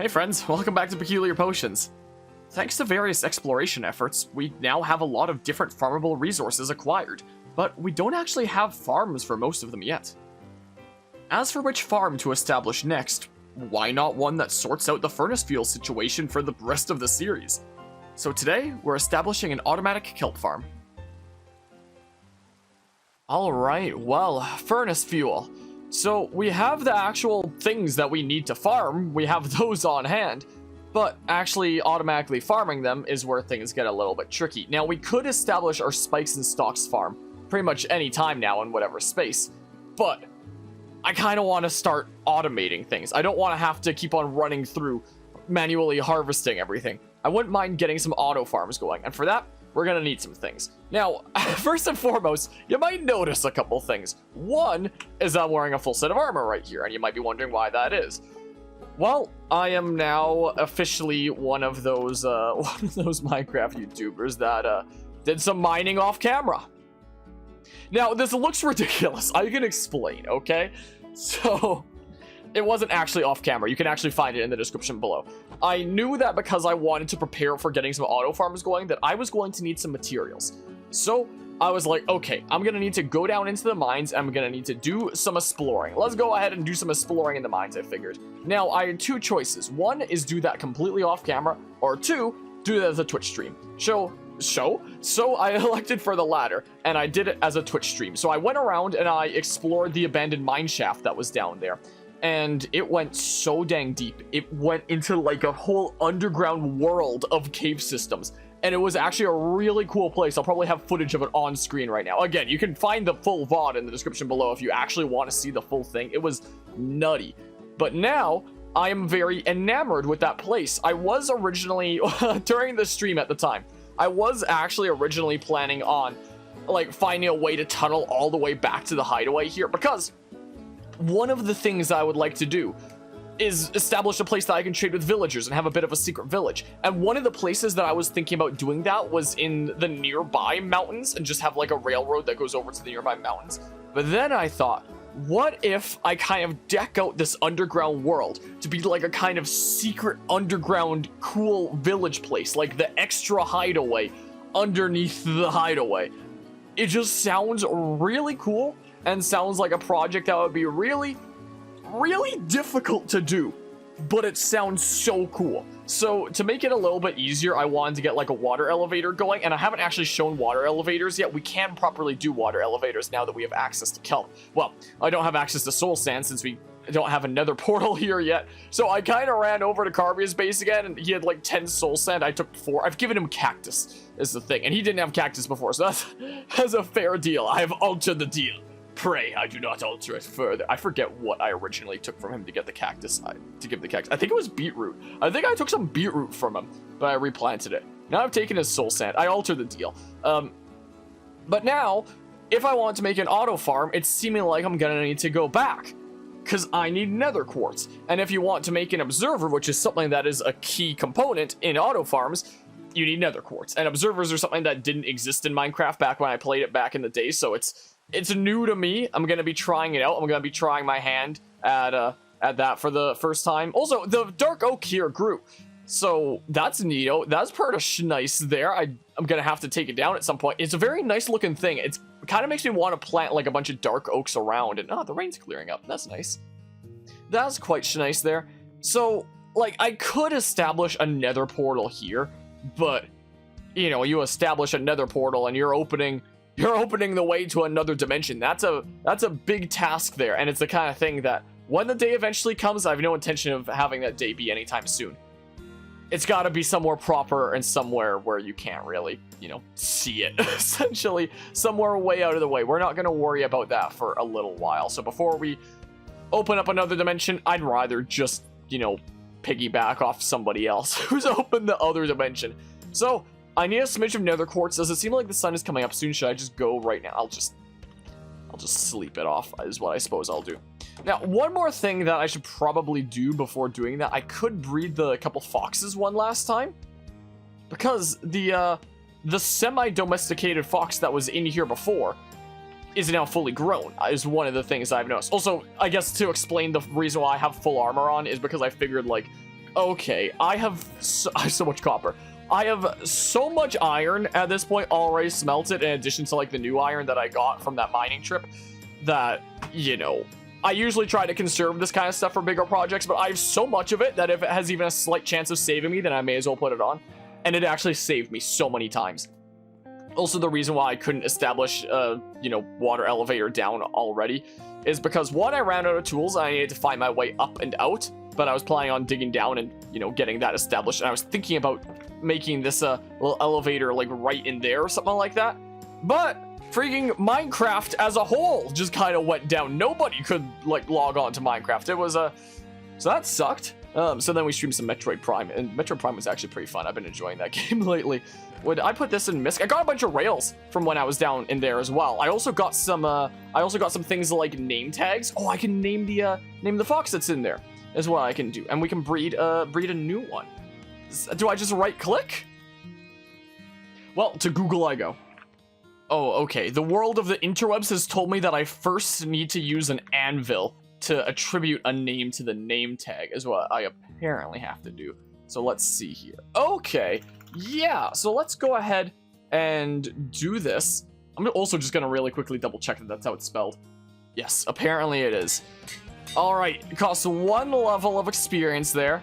Hey friends, welcome back to Peculiar Potions. Thanks to various exploration efforts, we now have a lot of different farmable resources acquired, but we don't actually have farms for most of them yet. As for which farm to establish next, why not one that sorts out the furnace fuel situation for the rest of the series? So today, we're establishing an automatic kelp farm. Alright, well, furnace fuel. So we have the actual things that we need to farm, we have those on hand, but actually automatically farming them is where things get a little bit tricky. Now we could establish our spikes and stocks farm pretty much any time now in whatever space, but I kind of want to start automating things. I don't want to have to keep on running through manually harvesting everything. I wouldn't mind getting some auto farms going, and for that, we're going to need some things. Now, first and foremost, you might notice a couple things. One is I'm wearing a full set of armor right here, and you might be wondering why that is. Well, I am now officially one of those Minecraft YouTubers that did some mining off camera. Now, this looks ridiculous. I can explain, okay? So, it wasn't actually off camera. You can actually find it in the description below. I knew that because I wanted to prepare for getting some auto farms going, that I was going to need some materials. So, I was like, okay, I'm going to need to go down into the mines. I'm going to need to do some exploring. Let's go ahead and do some exploring in the mines, I figured. Now, I had two choices. One is do that completely off camera, or two, do that as a Twitch stream. So I elected for the latter, and I did it as a Twitch stream. So I went around and I explored the abandoned mine shaft that was down there. And it went so dang deep. It went into like a whole underground world of cave systems. And it was actually a really cool place. I'll probably have footage of it on screen right now. Again, you can find the full VOD in the description below if you actually want to see the full thing. It was nutty. But now, I am very enamored with that place. I was originally, during the stream at the time, I was actually originally planning on, like, finding a way to tunnel all the way back to the hideaway here. Because one of the things I would like to do is establish a place that I can trade with villagers and have a bit of a secret village. And one of the places that I was thinking about doing that was in the nearby mountains and just have like a railroad that goes over to the nearby mountains. But then I thought, what if I kind of deck out this underground world to be like a kind of secret underground cool village place, like the extra hideaway underneath the hideaway. It just sounds really cool and sounds like a project that would be really difficult to do, but it sounds so cool. So to make it a little bit easier, I wanted to get like a water elevator going, and I haven't actually shown water elevators yet. We can properly do water elevators now that we have access to kelp. Well, I don't have access to soul sand since we don't have another portal here yet. So I kind of ran over to Carbia's base again, and he had like 10 soul sand. I took 4. I've given him cactus is the thing, and he didn't have cactus before, so that's a fair deal. I have altered the deal. Pray I do not alter it further. I forget what I originally took from him to get the cactus. I think it was beetroot. I think I took some beetroot from him, but I replanted it. Now I've taken his soul sand. I altered the deal. But now, if I want to make an auto farm, it's seeming like I'm gonna need to go back, because I need nether quartz. And if you want to make an observer, which is something that is a key component in auto farms, you need nether quartz. And observers are something that didn't exist in Minecraft back when I played it back in the day, so it's new to me. I'm going to be trying it out. I'm going to be trying my hand at that for the first time. Also, the dark oak here grew, so that's neato. That's pretty nice there. I'm going to have to take it down at some point. It's a very nice looking thing. It kind of makes me want to plant like a bunch of dark oaks around, and the rain's clearing up. That's nice. That's quite nice there. So, like, I could establish a nether portal here, but, you know, you establish a nether portal and you're opening the way to another dimension. That's a big task there, and it's the kind of thing that when the day eventually comes, I have no intention of having that day be anytime soon. It's got to be somewhere proper and somewhere where you can't really, you know, see it. Essentially, somewhere way out of the way. We're not going to worry about that for a little while. So before we open up another dimension, I'd rather just, you know, piggyback off somebody else who's opened the other dimension. So I need a smidge of nether quartz. Does it seem like the sun is coming up soon? Should I just go right now? I'll just sleep it off is what I suppose I'll do. Now, one more thing that I should probably do before doing that, I could breed the couple foxes one last time, because the semi-domesticated fox that was in here before is now fully grown, is one of the things I've noticed. Also, I guess to explain the reason why I have full armor on is because I figured, like, okay, I have so much copper. I have so much iron at this point already smelted, in addition to like the new iron that I got from that mining trip, that, you know, I usually try to conserve this kind of stuff for bigger projects, but I have so much of it that if it has even a slight chance of saving me, then I may as well put it on. And it actually saved me so many times. Also, the reason why I couldn't establish you know, water elevator down already is because, one, I ran out of tools and I needed to find my way up and out, but I was planning on digging down and, you know, getting that established, and I was thinking about making this little elevator like right in there or something like that. But freaking Minecraft as a whole just kind of went down. Nobody could like log on to Minecraft. It was so that sucked. So then we streamed some Metroid Prime, and Metroid Prime was actually pretty fun. I've been enjoying that game lately. Would I put this in Misk? I got a bunch of rails from when I was down in there as well. I also got some things like name tags. Oh, I can name the fox that's in there is what I can do, and we can breed a new one. Do I just right click? Well, to Google I go. Oh, okay. The world of the interwebs has told me that I first need to use an anvil to attribute a name to the name tag, is what I apparently have to do. So let's see here. Okay, yeah, so let's go ahead and do this. I'm also just gonna really quickly double check that that's how it's spelled. Yes, apparently it is. All right, it costs 1 level of experience there.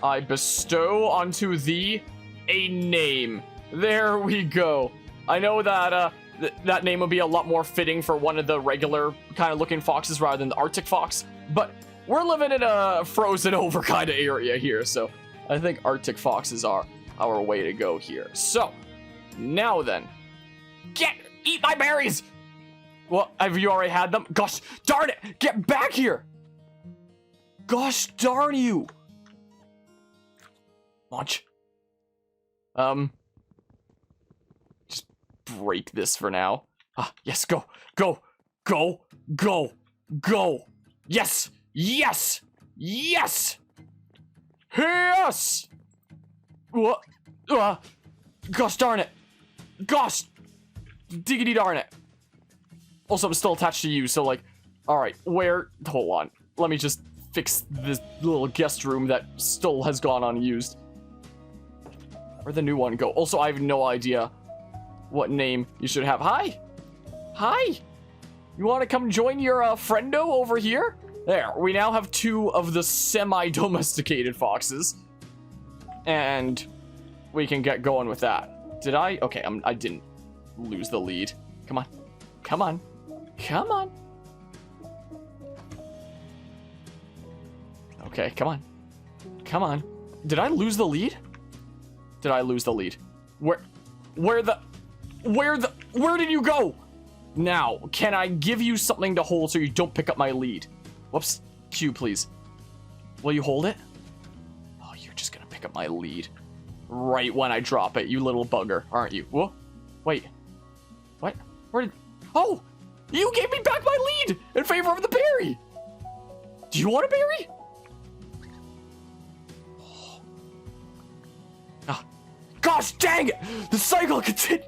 I bestow onto thee a name. There we go. I know that that name would be a lot more fitting for one of the regular kind of looking foxes rather than the Arctic fox, but we're living in a frozen over kind of area here, so I think Arctic foxes are our way to go here. So now then, eat my berries. Well, have you already had them? Gosh darn it, get back here. Gosh darn you. Launch. Just break this for now. Ah, yes, go. Yes, yes, yes, yes. What? Gosh darn it. Gosh, diggity darn it. Also, I'm still attached to you, so like, all right, hold on. Let me just fix this little guest room that still has gone unused. Where'd the new one go? Also, I have no idea what name you should have. Hi. You want to come join your friendo over here? There, we now have 2 of the semi-domesticated foxes. And we can get going with that. Did I? Okay, I didn't lose the lead. Come on. Okay, come on. Did I lose the lead? Where did you go? Now, can I give you something to hold so you don't pick up my lead? Whoops. Q, please. Will you hold it? Oh, you're just gonna pick up my lead right when I drop it, you little bugger, aren't you? Whoa. Wait. What? Where did... Oh! You gave me back my lead in favor of the berry! Do you want a berry? Ah. Gosh dang it! The cycle continues!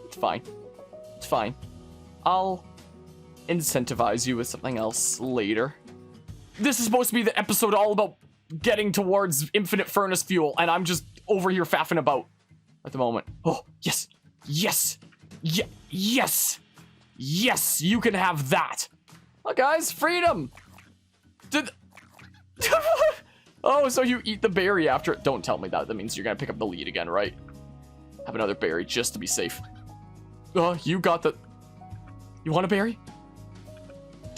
It's fine. I'll incentivize you with something else later. This is supposed to be the episode all about getting towards infinite furnace fuel, and I'm just over here faffing about at the moment. Oh, yes! Yes, you can have that! Oh, guys, freedom! Oh, so you eat the berry after it. Don't tell me that. That means you're gonna pick up the lead again, right? Have another berry just to be safe. You got the... You want a berry?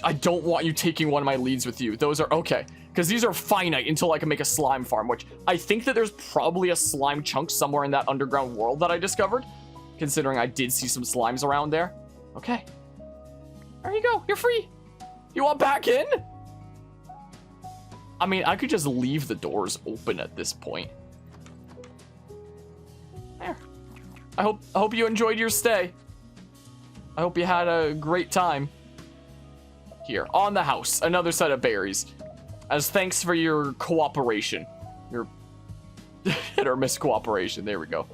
I don't want you taking one of my leads with you. Those are okay. Because these are finite until I can make a slime farm, which I think that there's probably a slime chunk somewhere in that underground world that I discovered, considering I did see some slimes around there. Okay. There you go. You're free. You want back in? I mean, I could just leave the doors open at this point. There. I hope you enjoyed your stay. I hope you had a great time. Here, on the house, another set of berries. As thanks for your cooperation. Your hit or miss cooperation. There we go.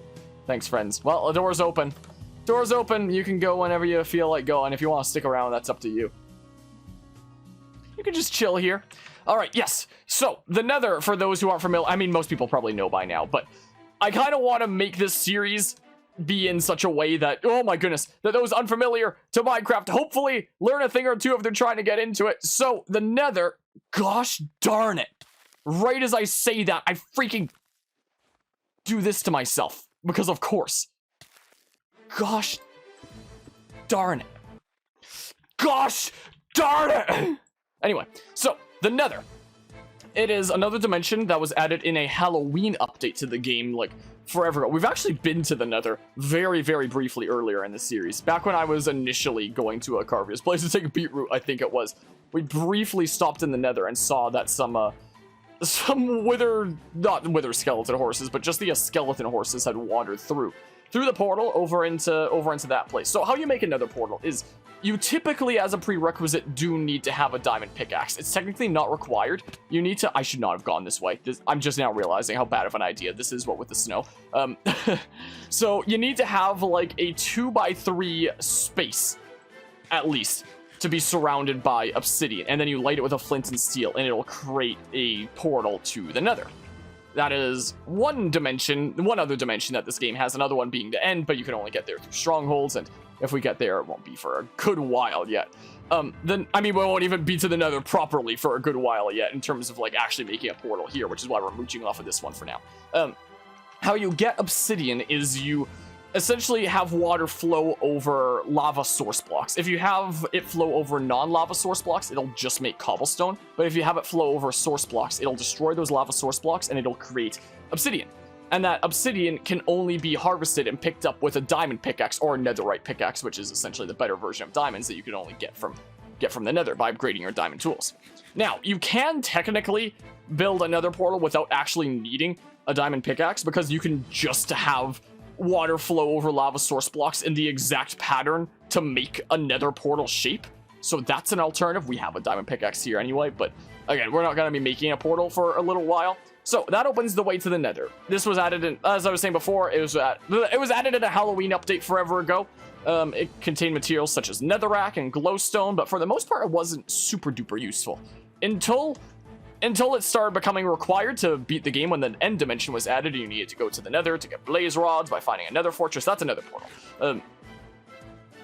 Thanks, friends. Well, the door's open. Door's open. You can go whenever you feel like going. If you want to stick around, that's up to you. You can just chill here. All right, yes. So the Nether, for those who aren't familiar, I mean, most people probably know by now, but I kind of want to make this series be in such a way that, oh my goodness, that those unfamiliar to Minecraft hopefully learn a thing or two if they're trying to get into it. So the Nether, gosh darn it. Right as I say that, I freaking do this to myself. Because of course. Gosh darn it. Gosh darn it. Anyway, so the Nether. It is another dimension that was added in a Halloween update to the game, like, forever ago. We've actually been to the Nether very, very briefly earlier in the series. Back when I was initially going to a Carvia's place to take a beetroot, I think it was. We briefly stopped in the Nether and saw that some not wither skeleton horses, but just the skeleton horses had wandered through the portal over into that place. So how you make another portal is you typically, as a prerequisite, do need to have a diamond pickaxe. It's technically not required. You need to... I should not have gone this way. I'm just now realizing how bad of an idea this is, what with the snow. So you need to have, like, a 2x3 space, at least, to be surrounded by obsidian. And then you light it with a flint and steel, and it'll create a portal to the Nether. That is one other dimension that this game has, another one being the end, but you can only get there through strongholds, and if we get there, it won't be for a good while yet. Then, I mean, we won't even be to the Nether properly for a good while yet, in terms of, like, actually making a portal here, which is why we're mooching off of this one for now. How you get obsidian is you essentially have water flow over lava source blocks. If you have it flow over non-lava source blocks, it'll just make cobblestone. But if you have it flow over source blocks, it'll destroy those lava source blocks and it'll create obsidian. And that obsidian can only be harvested and picked up with a diamond pickaxe or a netherite pickaxe, which is essentially the better version of diamonds that you can only get from the Nether by upgrading your diamond tools. Now, you can technically build another portal without actually needing a diamond pickaxe, because you can just have water flow over lava source blocks in the exact pattern to make a Nether portal shape. So that's an alternative. We have a diamond pickaxe here anyway, but again, we're not going to be making a portal for a little while. So that opens the way to the Nether. This was added in, as I was saying before, it was added in a Halloween update forever ago. It contained materials such as netherrack and glowstone, but for the most part, it wasn't super duper useful until it started becoming required to beat the game when the end dimension was added and you needed to go to the Nether to get blaze rods by finding a Nether fortress. That's another portal.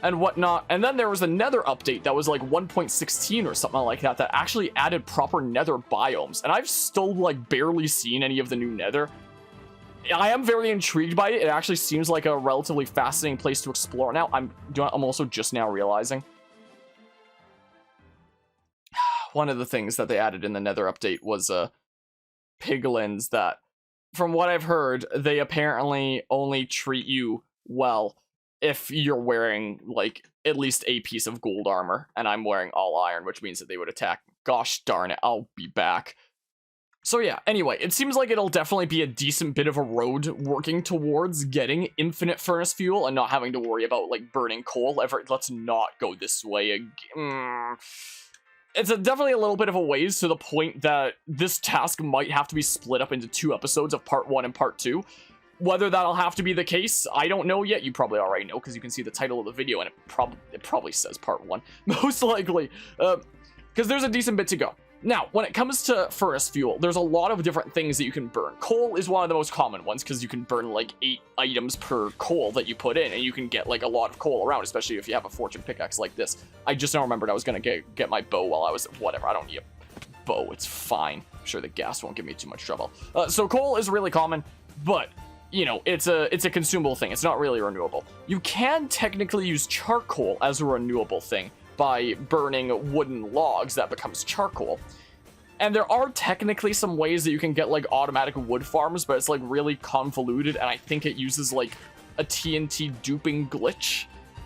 And whatnot. And then there was a Nether update that was like 1.16 or something like that actually added proper Nether biomes. And I've still like barely seen any of the new Nether. I am very intrigued by it. It actually seems like a relatively fascinating place to explore. Now, I'm also just now realizing one of the things that they added in the Nether update was piglins that, from what I've heard, they apparently only treat you well if you're wearing, like, at least a piece of gold armor, and I'm wearing all iron, which means that they would attack. Gosh darn it, I'll be back. So yeah, anyway, it seems like it'll definitely be a decent bit of a road working towards getting infinite furnace fuel and not having to worry about, like, burning coal ever. Let's not go this way again. It's definitely a little bit of a ways, to the point that this task might have to be split up into 2 episodes of part 1 and part 2. Whether that'll have to be the case, I don't know yet. You probably already know, because you can see the title of the video, and it probably says part 1, most likely, because there's a decent bit to go. Now, when it comes to furnace fuel, there's a lot of different things that you can burn. Coal is one of the most common ones, because you can burn like 8 items per coal that you put in, and you can get like a lot of coal around, especially if you have a fortune pickaxe like this. I just now remembered I was going to get my bow while I was... Whatever, I don't need a bow, it's fine. I'm sure the gas won't give me too much trouble. So coal is really common, but, you know, it's a consumable thing. It's not really renewable. You can technically use charcoal as a renewable thing by burning wooden logs. That becomes charcoal. And there are technically some ways that you can get like automatic wood farms, but it's like really convoluted, and I think it uses like a TNT duping glitch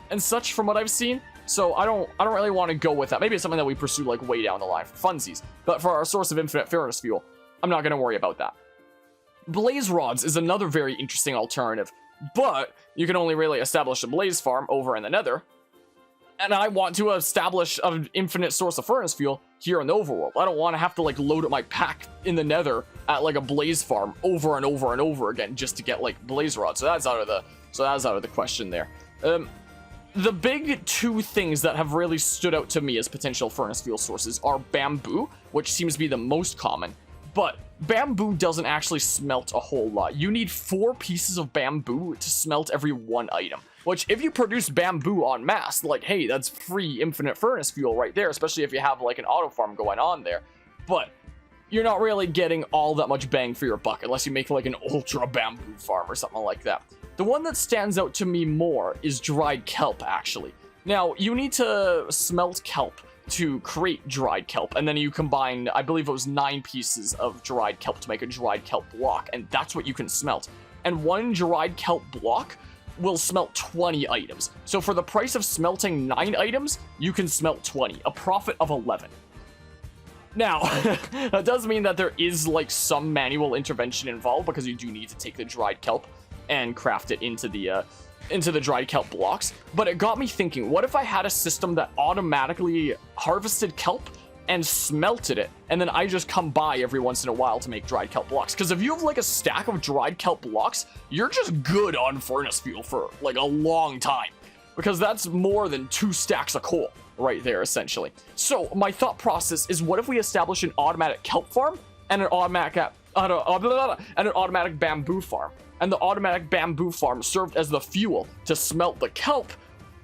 and such from what I've seen. So I don't really want to go with that. Maybe it's something that we pursue like way down the line for funsies. But for our source of infinite furnace fuel, I'm not going to worry about that. Blaze rods is another very interesting alternative, but you can only really establish a blaze farm over in the Nether. And I want to establish an infinite source of furnace fuel here in the overworld. I don't want to have to like load up my pack in the Nether at like a blaze farm over and over and over again just to get like blaze rods. So that's out of the question there. the big two things that have really stood out to me as potential furnace fuel sources are bamboo, which seems to be the most common, but bamboo doesn't actually smelt a whole lot. You need 4 pieces of bamboo to smelt every 1 item, which if you produce bamboo en masse, like, hey, that's free infinite furnace fuel right there, especially if you have like an auto farm going on there. But you're not really getting all that much bang for your buck unless you make like an ultra bamboo farm or something like that. The one that stands out to me more is dried kelp, actually. Now, you need to smelt kelp to create dried kelp, and then you combine, I believe it was 9 pieces of dried kelp to make a dried kelp block, and that's what you can smelt. And 1 dried kelp block will smelt 20 items. So for the price of smelting 9 items, you can smelt 20, a profit of 11. Now, that does mean that there is like some manual intervention involved, because you do need to take the dried kelp and craft it into the dried kelp blocks. But it got me thinking, what if I had a system that automatically harvested kelp and smelted it, and then I just come by every once in a while to make dried kelp blocks? Because if you have like a stack of dried kelp blocks, you're just good on furnace fuel for like a long time, because that's more than 2 stacks of coal right there, essentially. So my thought process is, what if we establish an automatic kelp farm and an automatic bamboo farm? And the automatic bamboo farm served as the fuel to smelt the kelp,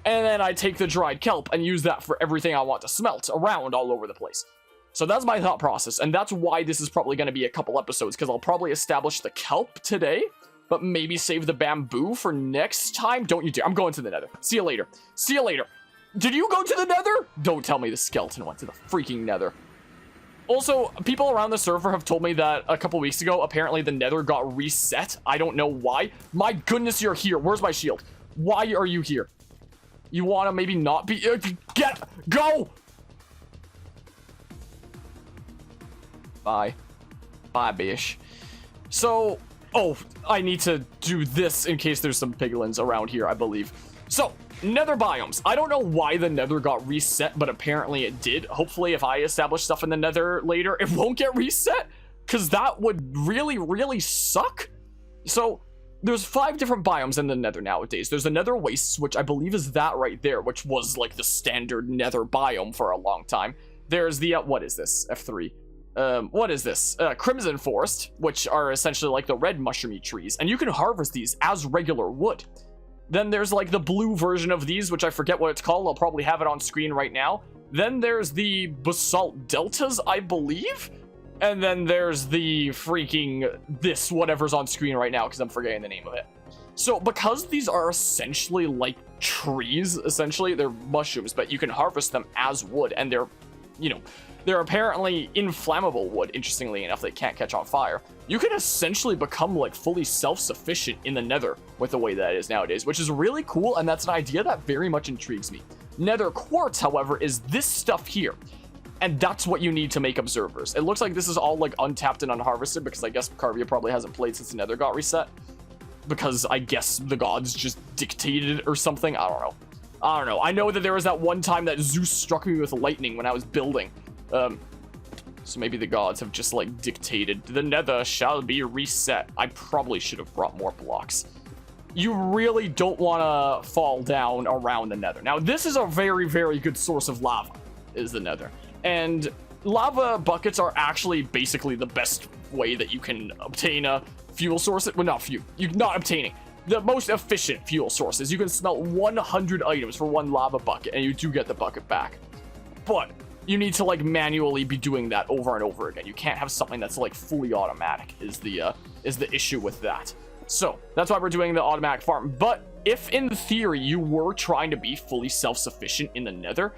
and then I take the dried kelp and use that for everything I want to smelt around all over the place. So that's my thought process, and that's why this is probably going to be a couple episodes, because I'll probably establish the kelp today, but maybe save the bamboo for next time. Don't you dare. I'm going to the nether. See you later. See you later. Did you go to the nether? Don't tell me the skeleton went to the freaking nether. Also, people around the server have told me that a couple weeks ago, apparently the nether got reset. I don't know why. My goodness, you're here. Where's my shield? Why are you here? You want to maybe not be... Go! Bye. Bye, bish. So... Oh, I need to do this in case there's some piglins around here, I believe. So, nether biomes. I don't know why the nether got reset, but apparently it did. Hopefully, if I establish stuff in the nether later, it won't get reset, because that would really, really suck. So, there's 5 different biomes in the nether nowadays. There's the nether wastes, which I believe is that right there, which was like the standard nether biome for a long time. There's the, what is this? F3. What is this? Crimson Forest, which are essentially like the red mushroomy trees, and you can harvest these as regular wood. Then there's like the blue version of these, which I forget what it's called. I'll probably have it on screen right now. Then there's the basalt deltas, I believe. And then there's the freaking this whatever's on screen right now, because I'm forgetting the name of it. So because these are essentially like trees, essentially they're mushrooms, but you can harvest them as wood, and they're, you know, they're apparently inflammable wood. Interestingly enough, they can't catch on fire. You can essentially become like fully self-sufficient in the nether with the way that it is nowadays, which is really cool, and that's an idea that very much intrigues me. Nether quartz, however, is this stuff here, and that's what you need to make observers. It looks like this is all like untapped and unharvested, because I guess Carvia probably hasn't played since the nether got reset, because I guess the gods just dictated it or something. I don't know. I know that there was that one time that Zeus struck me with lightning when I was building. So maybe the gods have just like dictated the nether shall be reset. I probably should have brought more blocks. You really don't want to fall down around the nether. Now, this is a very, very good source of lava, is the nether. And lava buckets are actually basically the best way that you can obtain a fuel source. Well, not fuel. You're not obtaining. The most efficient fuel sources. You can smelt 100 items for 1 lava bucket, and you do get the bucket back. But you need to like manually be doing that over and over again. You can't have something that's like fully automatic is the issue with that. So that's why we're doing the automatic farm. But if in theory you were trying to be fully self-sufficient in the nether,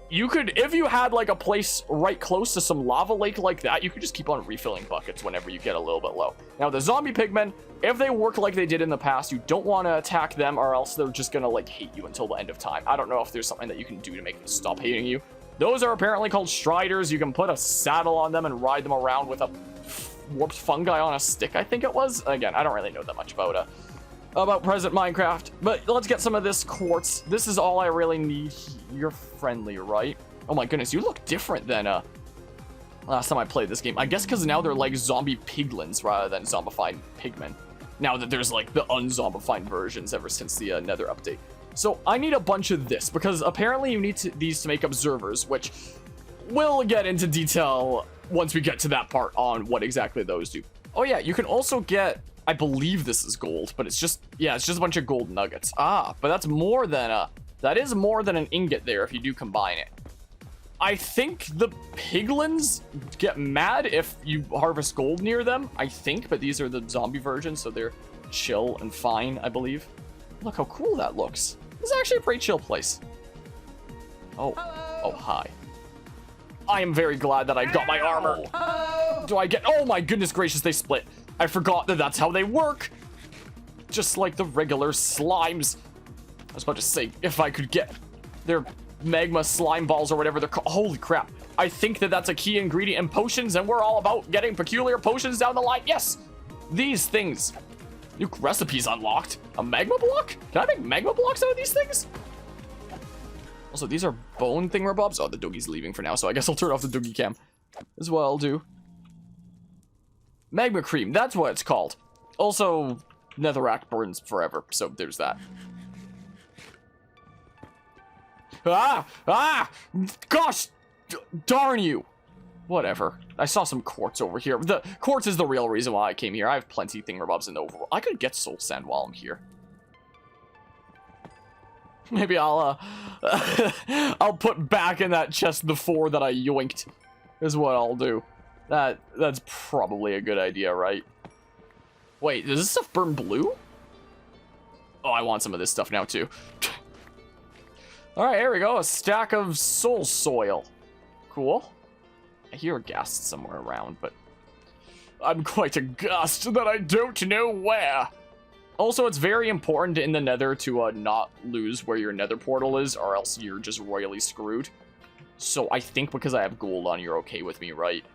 you could, if you had like a place right close to some lava lake like that, you could just keep on refilling buckets whenever you get a little bit low. Now the zombie pigmen, if they work like they did in the past, you don't want to attack them, or else they're just gonna like hate you until the end of time. I don't know if there's something that you can do to make them stop hating you. Those are apparently called striders. You can put a saddle on them and ride them around with a warped fungi on a stick, I think it was. Again, I don't really know that much about present Minecraft, but let's get some of this quartz. This is all I really need. You're friendly, right? Oh my goodness, you look different than last time I played this game. I guess because now they're like zombie piglins rather than zombified pigmen. Now that there's like the unzombified versions ever since the nether update. So I need a bunch of this because apparently you need these to make observers, which we'll get into detail once we get to that part on what exactly those do. Oh yeah, you can also get, I believe this is gold, but it's just, yeah, it's just a bunch of gold nuggets. Ah, but that's more than that is more than an ingot there if you do combine it. I think the piglins get mad if you harvest gold near them, I think, but these are the zombie versions, so they're chill and fine, I believe. Look how cool that looks. This is actually a pretty chill place. Oh, oh, hi. I am very glad that I got my armor. Do I get, oh my goodness gracious, they split. I forgot that that's how they work. Just like the regular slimes. I was about to say, if I could get their magma slime balls or whatever they're called. Holy crap. I think that that's a key ingredient in potions, and we're all about getting peculiar potions down the line. Yes, these things. New recipes unlocked. A magma block? Can I make magma blocks out of these things? Also, these are bone thingamabobs. Oh, the doogie's leaving for now, so I guess I'll turn off the doogie cam. Is what I'll do. Magma cream, that's what it's called. Also, netherrack burns forever, so there's that. Gosh, darn you. Whatever. I saw some quartz over here. The quartz is the real reason why I came here. I have plenty of thingamabobs in the overworld. I could get soul sand while I'm here. Maybe I'll I'll put back in that chest the 4 that I yoinked. Is what I'll do. That's probably a good idea, right? Wait, does this stuff burn blue? Oh, I want some of this stuff now too. Alright, here we go. A stack of soul soil. Cool. I hear a ghast somewhere around, but I'm quite aghast that I don't know where. Also, it's very important in the nether to not lose where your nether portal is, or else you're just royally screwed. So I think because I have gold on, you're okay with me, right?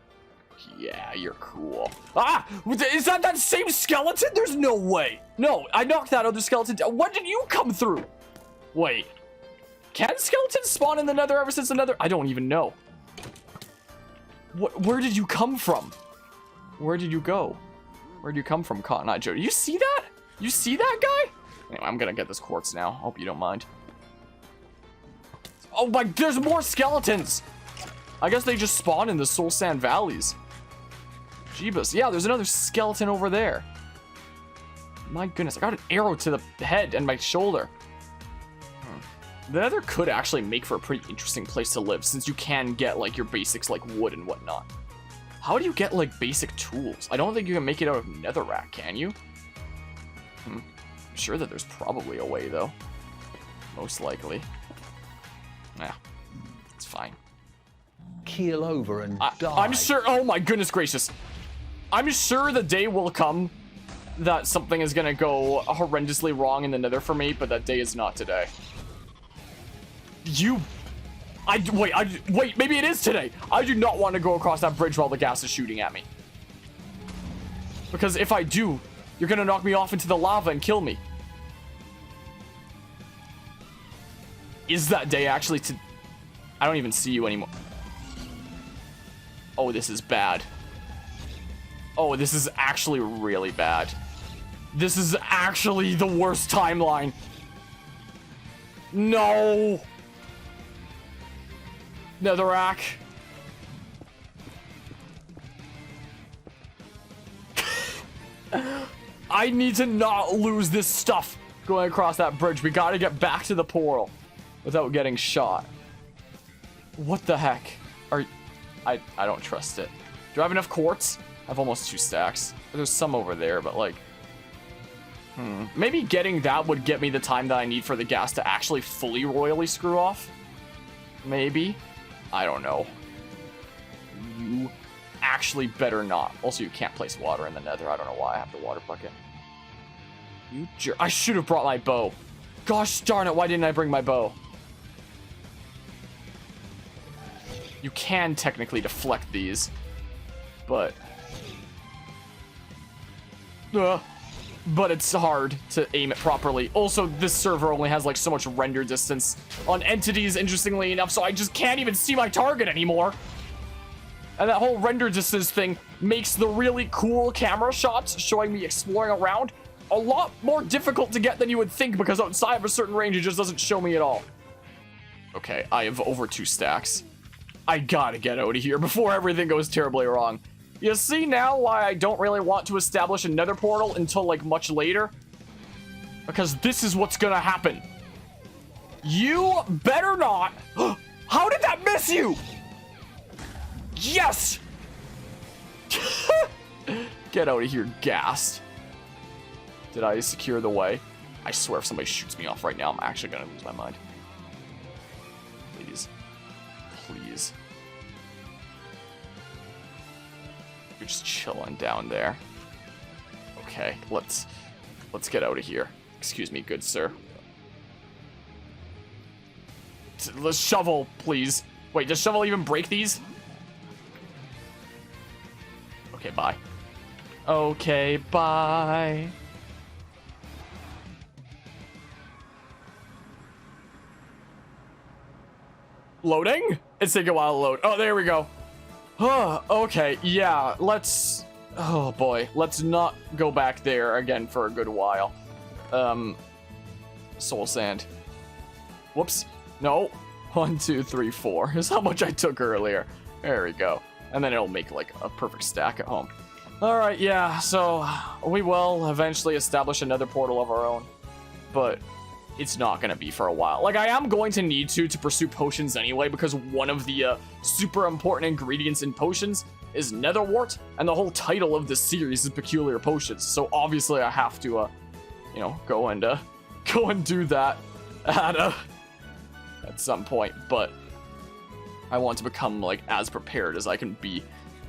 Yeah, you're cool. Ah! Is that same skeleton? There's no way. No, I knocked that other skeleton down. When did you come through? Wait. Can skeletons spawn in the nether ever since the nether? I don't even know. Where did you come from? Where did you go? Where did you come from, Cotton Eye Joe? You see that? You see that guy? Anyway, I'm gonna get this quartz now. Hope you don't mind. Oh my, there's more skeletons! I guess they just spawn in the soul sand valleys. Jeebus. Yeah, there's another skeleton over there. My goodness, I got an arrow to the head and my shoulder. The nether could actually make for a pretty interesting place to live, since you can get, like, your basics like wood and whatnot. How do you get, like, basic tools? I don't think you can make it out of netherrack, can you? I'm sure that there's probably a way, though. Most likely. Yeah, it's fine. Keel over and die. I'm sure, oh my goodness gracious. I'm sure the day will come that something is gonna go horrendously wrong in the nether for me, but that day is not today. Wait, maybe it is today. I do not want to go across that bridge while the gas is shooting at me. Because if I do, you're gonna knock me off into the lava and kill me. Is that day actually to... I don't even see you anymore. Oh, this is bad. Oh, this is actually really bad. This is actually the worst timeline. No! Netherrack. I need to not lose this stuff going across that bridge. We gotta get back to the portal without getting shot. What the heck? I don't trust it. Do I have enough quartz? I have almost 2 stacks. There's some over there, but like... Maybe getting that would get me the time that I need for the gas to actually fully royally screw off. Maybe. I don't know. You actually better not. Also, you can't place water in the nether. I don't know why I have the water bucket. You jerk. I should have brought my bow. Gosh darn it, why didn't I bring my bow? You can technically deflect these, but it's hard to aim it properly. Also, this server only has like so much render distance on entities, interestingly enough, so I just can't even see my target anymore. And that whole render distance thing makes the really cool camera shots showing me exploring around a lot more difficult to get than you would think, because outside of a certain range, it just doesn't show me at all. Okay, I have over 2 stacks. I gotta get out of here before everything goes terribly wrong. You see now why I don't really want to establish another portal until, like, much later? Because this is what's gonna happen. You better not. How did that miss you? Yes! Get out of here, gassed. Did I secure the way? I swear if somebody shoots me off right now, I'm actually gonna lose my mind. Please. Please. You're just chilling down there. Okay, let's get out of here. Excuse me, good sir. Let's shovel, please. Wait, does shovel even break these? Okay, bye. Okay, bye. Loading? It's taking a while to load. Oh, there we go. Okay, yeah, let's... Oh, boy. Let's not go back there again for a good while. Soul sand. Whoops. No. 1, 2, 3, 4. Here's how much I took earlier. There we go. And then it'll make, like, a perfect stack at home. Alright, yeah, so we will eventually establish another portal of our own. But it's not going to be for a while. Like, I am going to need to pursue potions anyway, because one of the super important ingredients in potions is netherwort, and the whole title of this series is Peculiar Potions. So obviously I have to, you know, go and do that at some point. But I want to become, like, as prepared as I can be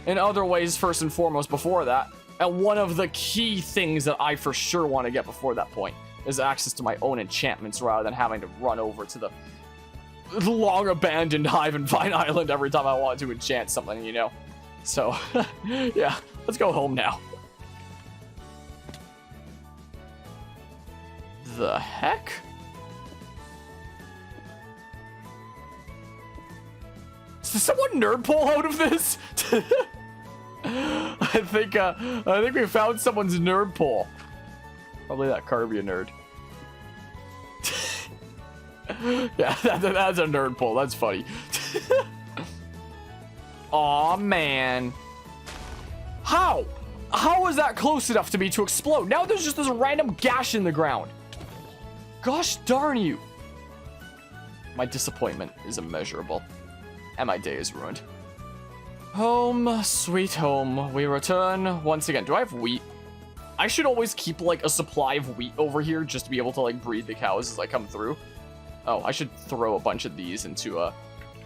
in other ways first and foremost before that. And one of the key things that I for sure want to get before that point is access to my own enchantments rather than having to run over to the long abandoned Hive and Vine Island every time I want to enchant something, you know? So, yeah, let's go home now. The heck? Did someone nerd pull out of this? I think we found someone's nerd pull. Probably that Carbia nerd. Yeah, that's a nerd pull. That's funny. Aw, man. How? How is that close enough to me to explode? Now there's just this random gash in the ground. Gosh darn you. My disappointment is immeasurable. And my day is ruined. Home, sweet home. We return once again. Do I have wheat? I should always keep, like, a supply of wheat over here just to be able to, like, breed the cows as I come through. Oh, I should throw a bunch of these into,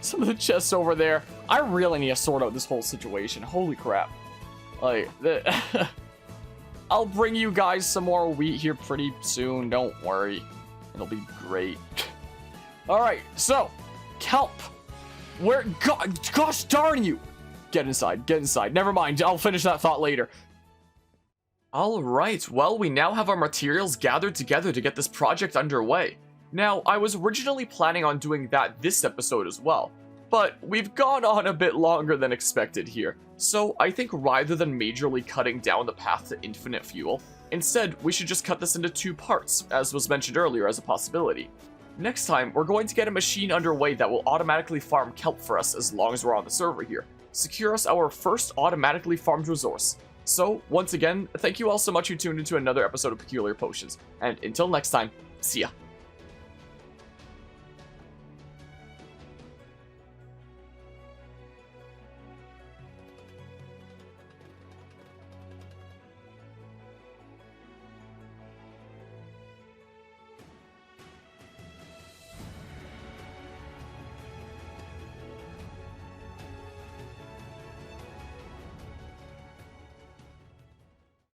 some of the chests over there. I really need to sort out this whole situation. Holy crap. Like, I'll bring you guys some more wheat here pretty soon. Don't worry. It'll be great. Alright, so, Kelp. Where, gosh darn you. Get inside, get inside. Never mind, I'll finish that thought later. Alright, well, we now have our materials gathered together to get this project underway. Now, I was originally planning on doing that this episode as well, but we've gone on a bit longer than expected here, so I think rather than majorly cutting down the path to infinite fuel, instead we should just cut this into 2 parts, as was mentioned earlier as a possibility. Next time, we're going to get a machine underway that will automatically farm kelp for us as long as we're on the server here. Secure us our first automatically farmed resource. So, once again, thank you all so much who tuned into another episode of Peculiar Potions, and until next time, see ya.